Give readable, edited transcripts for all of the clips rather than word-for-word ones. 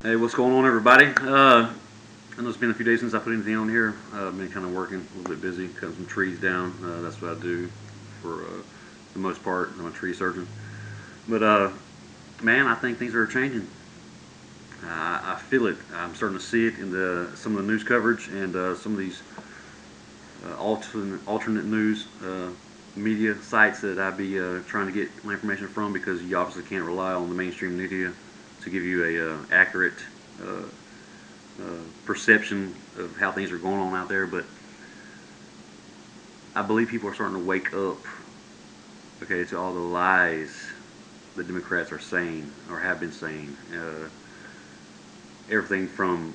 Hey, what's going on, everybody? I know it's been a few days since I put anything on here. I've been kind of working, a little bit busy, cutting some trees down. That's what I do for the most part. I'm a tree surgeon. But man, I think things are changing. I feel it. I'm starting to see it in some of the news coverage and some of these alternate news media sites that I be trying to get my information from, because you obviously can't rely on the mainstream media to give you a accurate uh, perception of how things are going on out there. But I believe people are starting to wake up, okay, to all the lies the Democrats are saying or have been saying. Everything from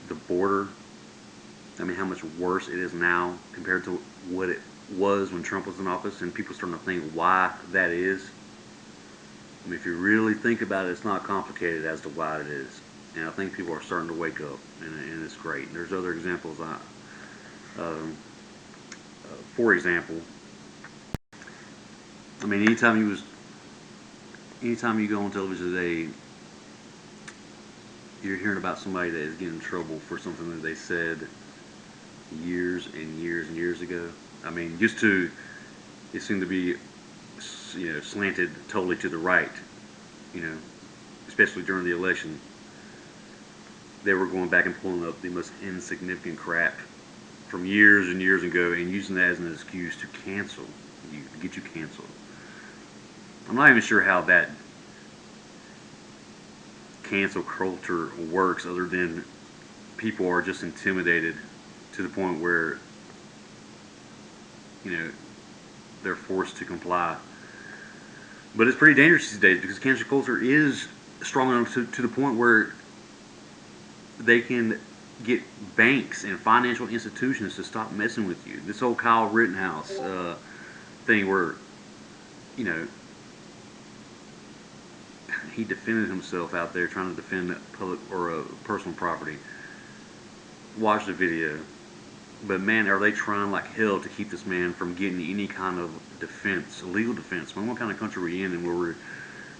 the border. I mean, how much worse it is now compared to what it was when Trump was in office, and people starting to think why that is. I mean, if you really think about it, it's not complicated as to why it is. And I think people are starting to wake up, and it's great. There's other examples. Um, for example, I mean, anytime you go on television today, you're hearing about somebody that is getting in trouble for something that they said years and years and years ago. I mean, it seemed to be, slanted totally to the right. You know, especially during the election, they were going back and pulling up the most insignificant crap from years and years ago and using that as an excuse to cancel you, to get you canceled. I'm not even sure how that cancel culture works, other than people are just intimidated to the point where, you know, they're forced to comply. But it's pretty dangerous these days, because cancel culture is strong enough to the point where they can get banks and financial institutions to stop messing with you. This whole Kyle Rittenhouse thing, where, you know, he defended himself out there trying to defend public or personal property. Watch the video. But man, are they trying like hell to keep this man from getting any kind of defense, legal defense? Man, what kind of country are we in, and where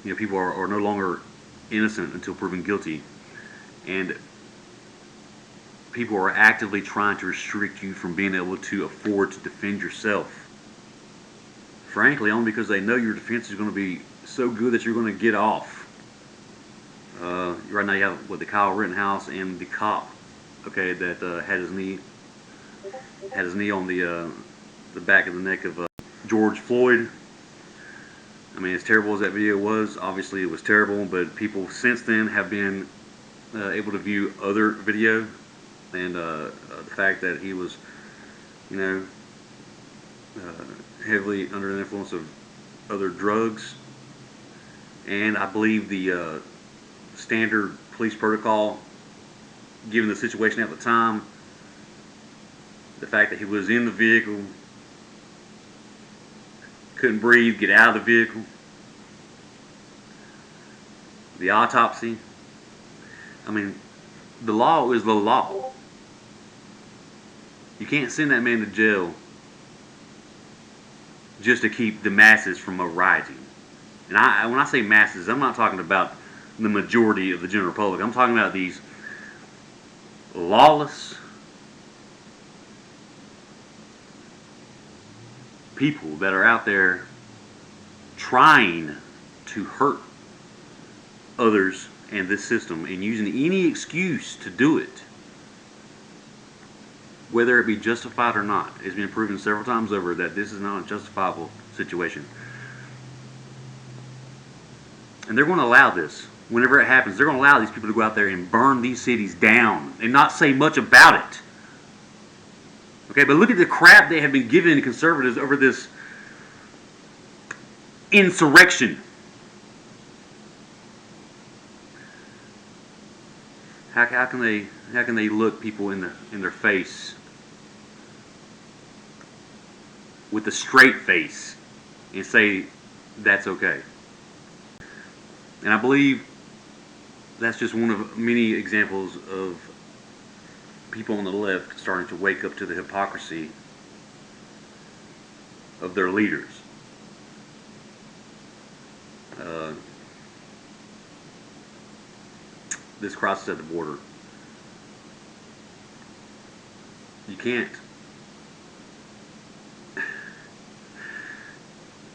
we're, people are no longer innocent until proven guilty, and people are actively trying to restrict you from being able to afford to defend yourself. Frankly, only because they know your defense is going to be so good that you're going to get off. Right now, you have the Kyle Rittenhouse and the cop, okay, that had his knee on the back of the neck of George Floyd. I mean, as terrible as that video was, obviously it was terrible. But people since then have been able to view other video, and the fact that he was, you know, heavily under the influence of other drugs, and I believe the standard police protocol, given the situation at the time, the fact that he was in the vehicle, couldn't breathe, get out of the vehicle, the autopsy. I mean, the law is the law. You can't send that man to jail just to keep the masses from rioting. And when I say masses, I'm not talking about the majority of the general public. I'm talking about these lawless people that are out there trying to hurt others and this system, and using any excuse to do it, whether it be justified or not. It's been proven several times over that this is not a justifiable situation. And they're going to allow this. Whenever it happens, they're going to allow these people to go out there and burn these cities down and not say much about it. Okay, but look at the crap they have been giving to conservatives over this insurrection. How can they look people in their face with a straight face and say that's okay? And I believe that's just one of many examples of people on the left starting to wake up to the hypocrisy of their leaders. Uh, this crisis at the border. You can't.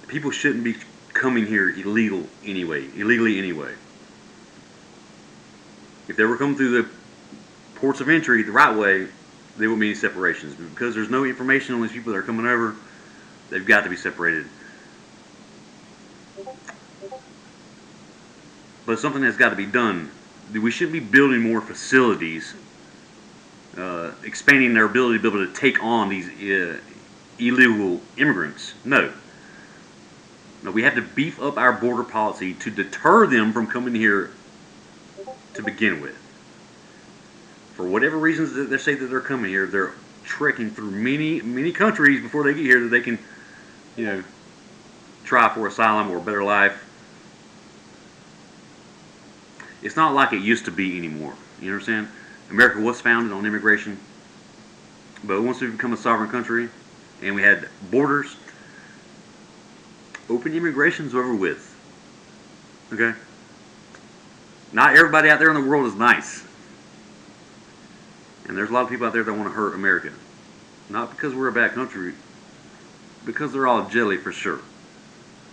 People shouldn't be coming here illegally anyway. If they were coming through the ports of entry the right way, there wouldn't be any separations. But because there's no information on these people that are coming over, they've got to be separated. But something has got to be done. We shouldn't be building more facilities, expanding their ability to be able to take on these illegal immigrants. No. No, we have to beef up our border policy to deter them from coming here to begin with. For whatever reasons that they say that they're coming here, they're trekking through many countries before they get here that they can, try for asylum or a better life. It's not like it used to be anymore. You understand? America was founded on immigration, but once we become a sovereign country and we had borders, open immigration's over with. Okay? Not everybody out there in the world is nice. And there's a lot of people out there that want to hurt America. Not because we're a bad country, because they're all jelly for sure.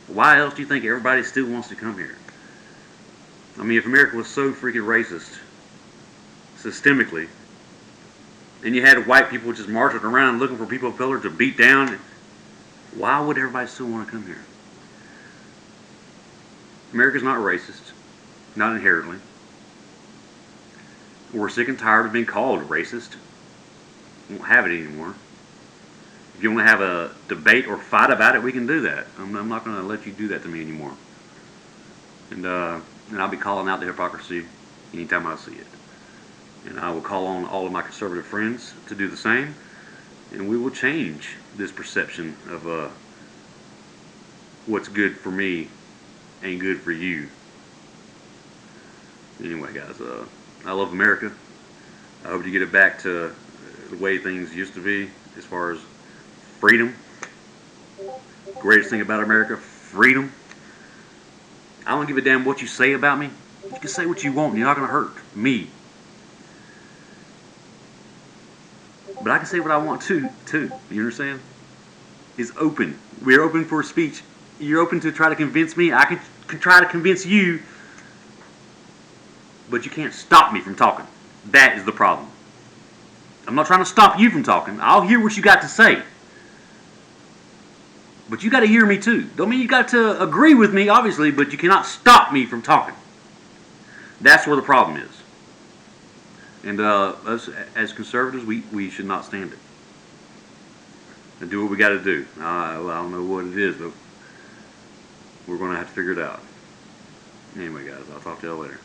Why else do you think everybody still wants to come here? I mean, if America was so freaking racist, systemically, and you had white people just marching around looking for people of color to beat down, why would everybody still want to come here? America's not racist, not inherently. We're sick and tired of being called racist. We won't have it anymore. If you want to have a debate or fight about it, we can do that. I'm not going to let you do that to me anymore. And I'll be calling out the hypocrisy anytime I see it. And I will call on all of my conservative friends to do the same. And we will change this perception of what's good for me ain't good for you. Anyway, guys, I love America. I hope you get it back to the way things used to be as far as freedom. Greatest thing about America, freedom. I don't give a damn what you say about me. You can say what you want. You're not going to hurt me. But I can say what I want too. You understand? It's open. We're open for speech. You're open to try to convince me. I can try to convince you. But you can't stop me from talking. That is the problem. I'm not trying to stop you from talking. I'll hear what you got to say. But you got to hear me too. Don't mean you got to agree with me, obviously, but you cannot stop me from talking. That's where the problem is. And us as conservatives, we should not stand it. And do what we got to do. I don't know what it is, but we're going to have to figure it out. Anyway, guys, I'll talk to y'all later.